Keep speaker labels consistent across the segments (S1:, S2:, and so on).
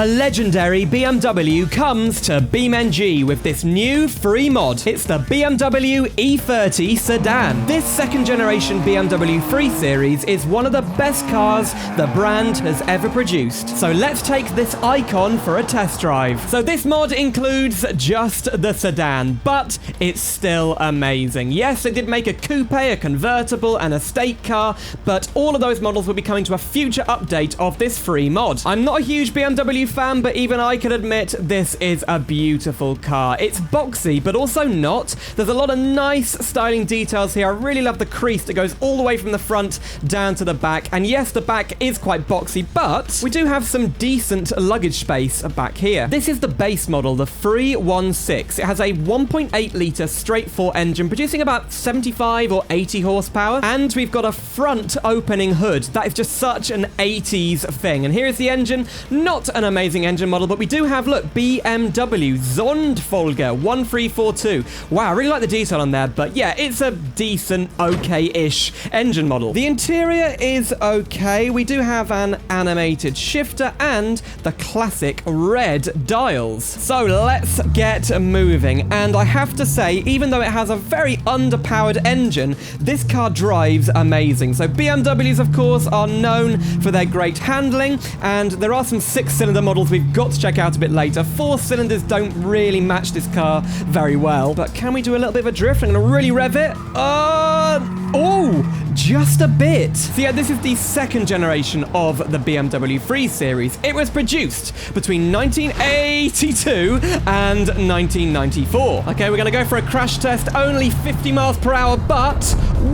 S1: A legendary BMW comes to BeamNG with this new free mod. It's the BMW E30 sedan. This second generation BMW 3 Series is one of the best cars the brand has ever produced. So let's take this icon for a test drive. So this mod includes just the sedan, but it's still amazing. Yes, it did make a coupe, a convertible, and a state car, but all of those models will be coming to a future update of this free mod. I'm not a huge BMW fan, but even I can admit this is a beautiful car. It's boxy, but also not. There's a lot of nice styling details here. I really love the crease that goes all the way from the front down to the back. And yes, the back is quite boxy, but we do have some decent luggage space back here. This is the base model, the 316. It has a 1.8 litre straight 4 engine, producing about 75 or 80 horsepower. And we've got a front opening hood. That is just such an 80s thing. And here is the engine. Not an amazing engine model, but we do have, look, BMW Sonderfolge 1342. Wow, I really like the detail on there, but yeah, it's a decent, okay-ish engine model. The interior is okay. We do have an animated shifter and the classic red dials. So let's get moving. And I have to say, even though it has a very underpowered engine, this car drives amazing. So BMWs, of course, are known for their great handling, and there are some 6-cylinder models we've got to check out a bit later. 4 cylinders don't really match this car very well, but can we do a little bit of a drift? I'm going to really rev it. Oh, just a bit. So yeah, this is the second generation of the BMW 3 Series. It was produced between 1982 and 1994. Okay, we're going to go for a crash test. Only 50 miles per hour, but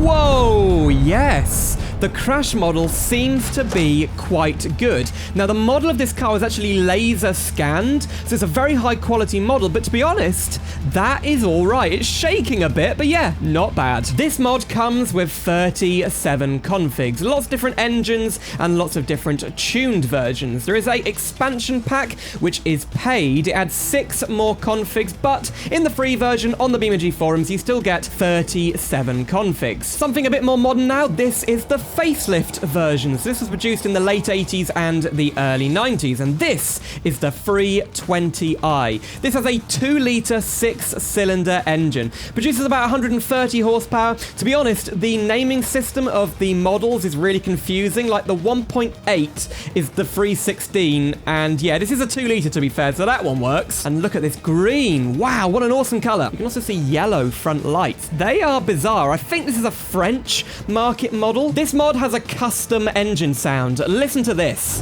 S1: whoa, yes. The crash model seems to be quite good. Now, the model of this car was actually laser scanned, so it's a very high quality model, but to be honest, that is all right. It's shaking a bit, but yeah, not bad. This mod comes with 37 configs, lots of different engines and lots of different tuned versions. There is a expansion pack, which is paid. It adds 6 more configs, but in the free version on the BeamNG forums, you still get 37 configs. Something a bit more modern now, this is the facelift version. So this was produced in the late 80s and the early 90s, and this is the 320i. This has a 2-litre 6-cylinder engine, produces about 130 horsepower. To be honest, the naming system of the models is really confusing. Like the 1.8 is the 316, and yeah, this is a 2-litre to be fair, so that one works. And look at this green. Wow, what an awesome colour. You can also see yellow front lights. They are bizarre. I think this is a French market model. This mod has a custom engine sound. Listen to this.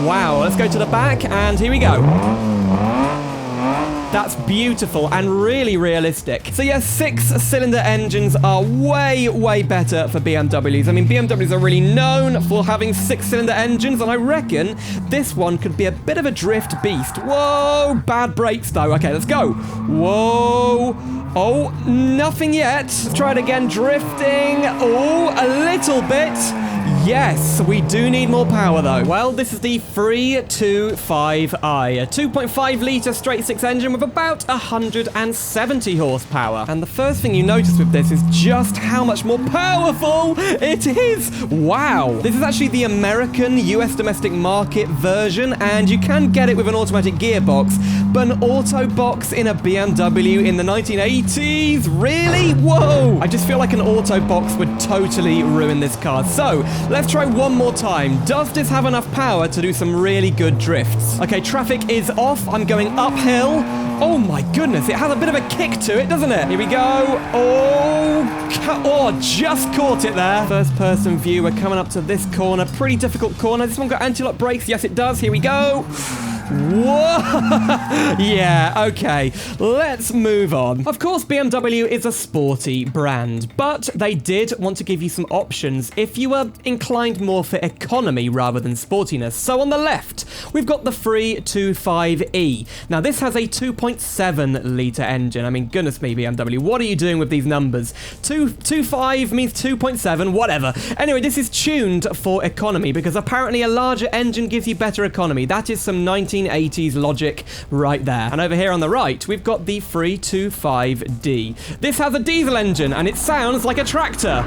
S1: Wow, let's go to the back, and here we go. That's beautiful and really realistic. So yeah, 6-cylinder engines are way, way better for BMWs. I mean, BMWs are really known for having 6-cylinder engines, and I reckon this one could be a bit of a drift beast. Whoa, bad brakes though. Okay, let's go. Whoa. Oh, nothing yet. Let's try it again. Drifting. Oh, a little bit. Yes, we do need more power though. Well, this is the 325i, a 2.5 litre straight 6 engine with about 170 horsepower. And the first thing you notice with this is just how much more powerful it is. Wow. This is actually the American US domestic market version, and you can get it with an automatic gearbox, but an auto box in a BMW in the 1980s? Really? Whoa. I just feel like an auto box would totally ruin this car. So, let's try one more time. Does this have enough power to do some really good drifts? Okay, traffic is off. I'm going uphill. Oh my goodness, it has a bit of a kick to it, doesn't it? Here we go. Oh, just caught it there. First person view, we're coming up to this corner. Pretty difficult corner. This one got anti-lock brakes. Yes, it does. Here we go. Whoa! Yeah, okay. Let's move on. Of course, BMW is a sporty brand, but they did want to give you some options if you were inclined more for economy rather than sportiness. So on the left, we've got the 325e. Now, this has a 2.7 litre engine. I mean, goodness me, BMW, what are you doing with these numbers? 2.5 means 2.7, whatever. Anyway, this is tuned for economy because apparently a larger engine gives you better economy. That is some 1980s logic right there. And over here on the right, we've got the 325D. This has a diesel engine and it sounds like a tractor.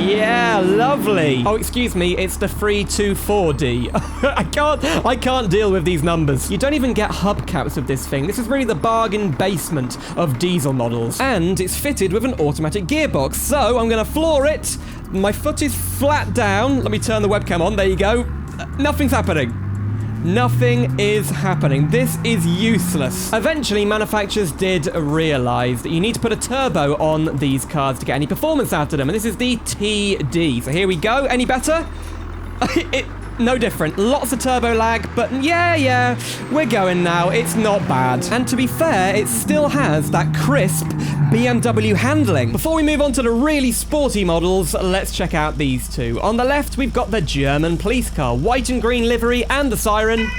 S1: Yeah. Yeah, lovely. Oh, excuse me, it's the 324D. I can't deal with these numbers. You don't even get hubcaps with this thing. This is really the bargain basement of diesel models. And it's fitted with an automatic gearbox, so I'm gonna floor it. My foot is flat down. Let me turn the webcam on. There you go. Nothing's happening. Nothing is happening. This is useless. Eventually, manufacturers did realize that you need to put a turbo on these cars to get any performance out of them. And this is the TD. So here we go. Any better? No different. Lots of turbo lag, but yeah, we're going now. It's not bad. And to be fair, it still has that crisp BMW handling. Before we move on to the really sporty models, let's check out these two. On the left, we've got the German police car. White and green livery and the siren.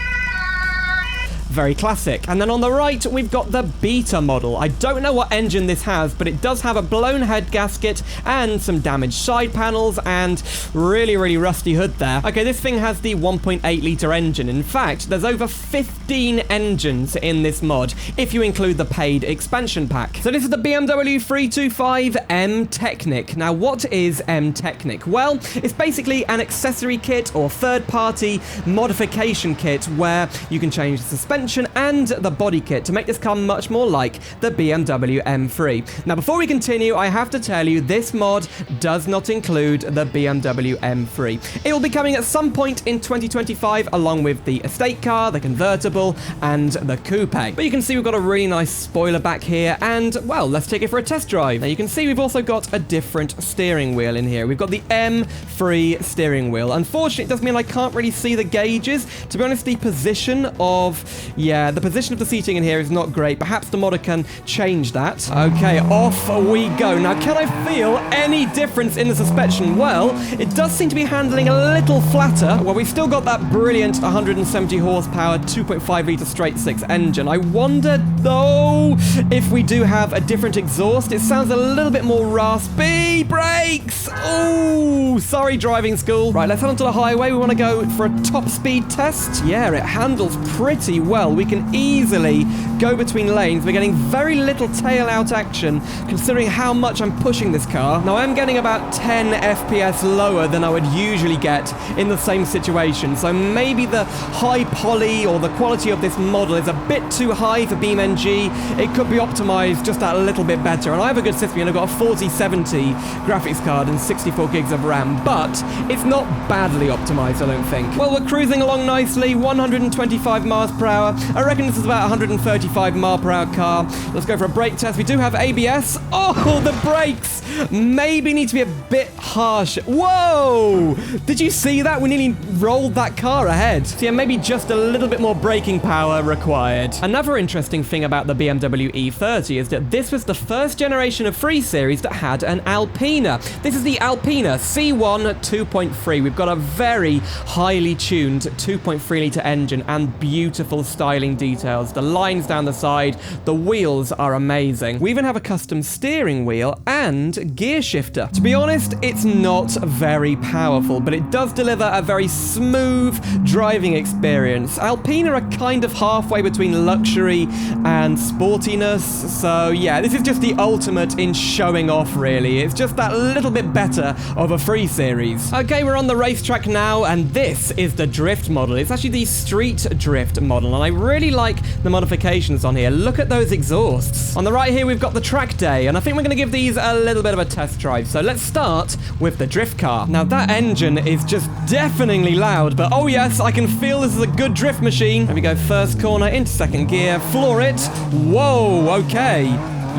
S1: Very classic. And then on the right, we've got the Beta model. I don't know what engine this has, but it does have a blown head gasket and some damaged side panels and really, really rusty hood there. Okay, this thing has the 1.8 litre engine. In fact, there's over 15 engines in this mod, if you include the paid expansion pack. So this is the BMW 325 M-Technic. Now, what is M-Technic? Well, it's basically an accessory kit or third-party modification kit where you can change the suspension and the body kit to make this car much more like the BMW M3. Now, before we continue, I have to tell you this mod does not include the BMW M3. It will be coming at some point in 2025 along with the estate car, the convertible, and the coupe. But you can see we've got a really nice spoiler back here, and, well, let's take it for a test drive. Now, you can see we've also got a different steering wheel in here. We've got the M3 steering wheel. Unfortunately, it does mean I can't really see the gauges. To be honest, the position of the seating in here is not great. Perhaps the modder can change that. Okay, off we go. Now, can I feel any difference in the suspension? Well, it does seem to be handling a little flatter. Well, we've still got that brilliant 170 horsepower, 2.5 litre straight six engine. I wonder, though, if we do have a different exhaust. It sounds a little bit more raspy. Brakes! Oh, sorry, driving school. Right, let's head onto the highway. We want to go for a top speed test. Yeah, it handles pretty well. We can easily go between lanes. We're getting very little tail out action considering how much I'm pushing this car. Now, I'm getting about 10 FPS lower than I would usually get in the same situation. So maybe the high poly or the quality of this model is a bit too high for BeamNG. It could be optimized just that little bit better. And I have a good system. I've got a 4070 graphics card and 64 gigs of RAM, but it's not badly optimized, I don't think. Well, we're cruising along nicely, 125 miles per hour. I reckon this is about 135 mile per hour car. Let's go for a brake test. We do have ABS. Oh, the brakes maybe need to be a bit harsh. Whoa! Did you see that? We nearly rolled that car ahead. So yeah, maybe just a little bit more braking power required. Another interesting thing about the BMW E30 is that this was the first generation of 3 Series that had an Alpina. This is the Alpina C1 2.3. We've got a very highly tuned 2.3 litre engine and beautiful styling details. The lines down the side, the wheels are amazing. We even have a custom steering wheel and gear shifter. To be honest, it's not very powerful, but it does deliver a very smooth driving experience. Alpina are kind of halfway between luxury and sportiness, so yeah, this is just the ultimate in showing off, really. It's just that little bit better of a 3 Series. Okay, we're on the racetrack now, and this is the drift model. It's actually the street drift model, and I really like the modifications on here. Look at those exhausts. On the right here, we've got the track day, and I think we're going to give these a little bit of a test drive. So let's start with the drift car. Now, that engine is just deafeningly loud, but oh yes, I can feel this is a good drift machine. There we go, first corner into second gear, floor it. Whoa, okay.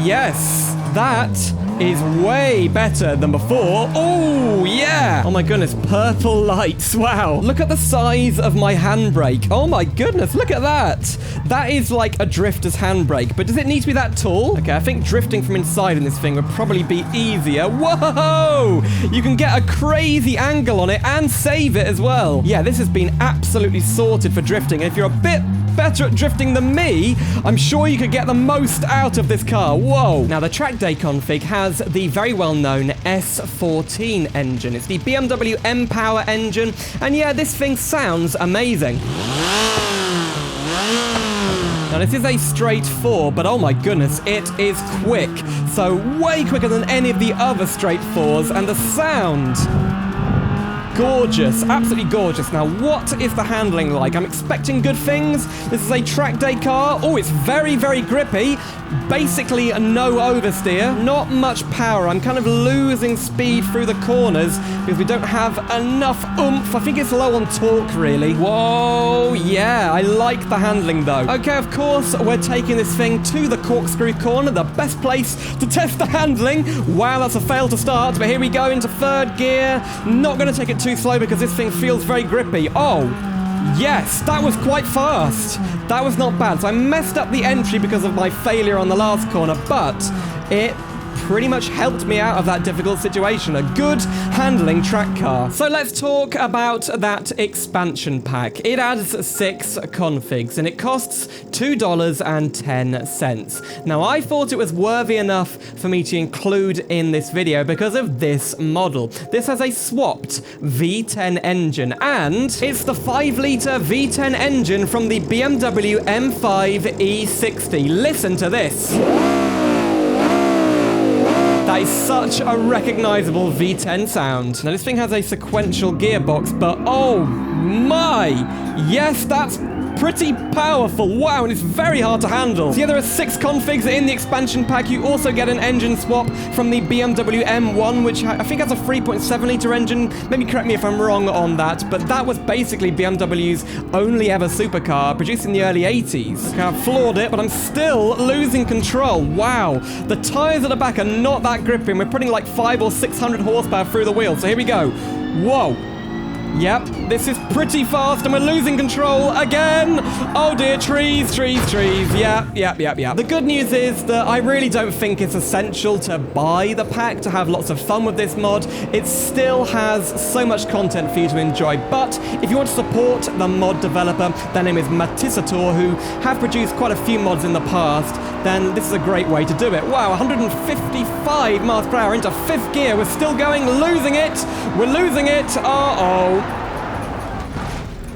S1: Yes, that is way better than before. Oh, yeah. Oh my goodness, purple lights. Wow. Look at the size of my handbrake. Oh my goodness, look at that. That is like a drifter's handbrake, but does it need to be that tall? Okay, I think drifting from inside in this thing would probably be easier. Whoa! You can get a crazy angle on it and save it as well. Yeah, this has been absolutely sorted for drifting. And if you're a bit better at drifting than me, I'm sure you could get the most out of this car. Whoa. Now, the track day config has the very well-known S14 engine. It's the BMW M-Power engine, and yeah, this thing sounds amazing. Now, this is a straight 4, but oh my goodness, it is quick. So way quicker than any of the other straight 4s, and the sound... gorgeous, absolutely gorgeous. Now, what is the handling like? I'm expecting good things. This is a track day car. Oh, it's very, very grippy. Basically, no oversteer. Not much power. I'm kind of losing speed through the corners because we don't have enough oomph. I think it's low on torque, really. Whoa, yeah, I like the handling, though. Okay, of course, we're taking this thing to the corkscrew corner, the best place to test the handling. Wow, that's a fail to start, but here we go into third gear. Not going to take it too slow because this thing feels very grippy. Oh, yes, that was quite fast. That was not bad. So I messed up the entry because of my failure on the last corner, but it pretty much helped me out of that difficult situation. A good handling track car. So let's talk about that expansion pack. It adds 6 configs and it costs $2.10. Now, I thought it was worthy enough for me to include in this video because of this model. This has a swapped V10 engine, and it's the 5-litre V10 engine from the BMW M5 E60. Listen to this. That is such a recognizable V10 sound. Now, this thing has a sequential gearbox, but oh my! Yes, that's pretty powerful. Wow, and it's very hard to handle. So yeah, there are 6 configs in the expansion pack. You also get an engine swap from the BMW M1, which I think has a 3.7-litre engine. Maybe correct me if I'm wrong on that, but that was basically BMW's only ever supercar, produced in the early 80s. Okay, I've floored it, but I'm still losing control. Wow. The tyres at the back are not that gripping. We're putting like 500 or 600 horsepower through the wheels. So here we go. Whoa. Yep, this is pretty fast and we're losing control again. Oh dear, trees. Yep. The good news is that I really don't think it's essential to buy the pack to have lots of fun with this mod. It still has so much content for you to enjoy. But if you want to support the mod developer, their name is Matisator, who have produced quite a few mods in the past, then this is a great way to do it. Wow, 155 miles per hour into 5th gear. We're still going, losing it. We're losing it. Uh-oh.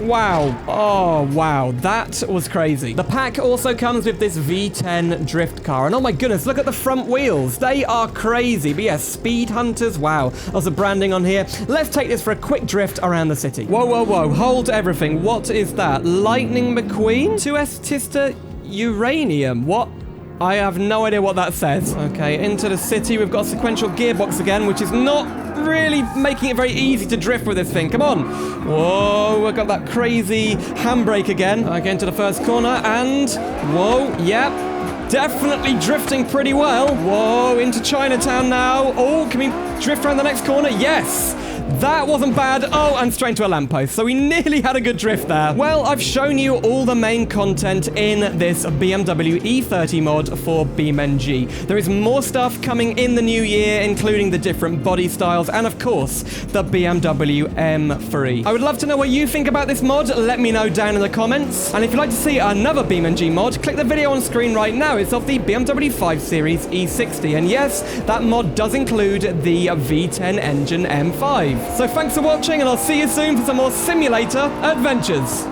S1: Wow. Oh, wow. That was crazy. The pack also comes with this V10 drift car. And oh my goodness, look at the front wheels. They are crazy. But yes, Speed Hunters. Wow. There's a branding on here. Let's take this for a quick drift around the city. Whoa. Hold everything. What is that? Lightning McQueen? 2S Tista Uranium. What? I have no idea what that says. Okay, into the city. We've got a sequential gearbox again, which is not really making it very easy to drift with this thing. Come on. Whoa, we've got that crazy handbrake again. Okay, into the first corner, and whoa, yep. Definitely drifting pretty well. Whoa, into Chinatown now. Oh, can we drift around the next corner? Yes. That wasn't bad. Oh, and straight into a lamppost. So we nearly had a good drift there. Well, I've shown you all the main content in this BMW E30 mod for BeamNG. There is more stuff coming in the new year, including the different body styles and, of course, the BMW M3. I would love to know what you think about this mod. Let me know down in the comments. And if you'd like to see another BeamNG mod, click the video on screen right now. It's of the BMW 5 Series E60. And yes, that mod does include the V10 engine M5. So thanks for watching, and I'll see you soon for some more simulator adventures.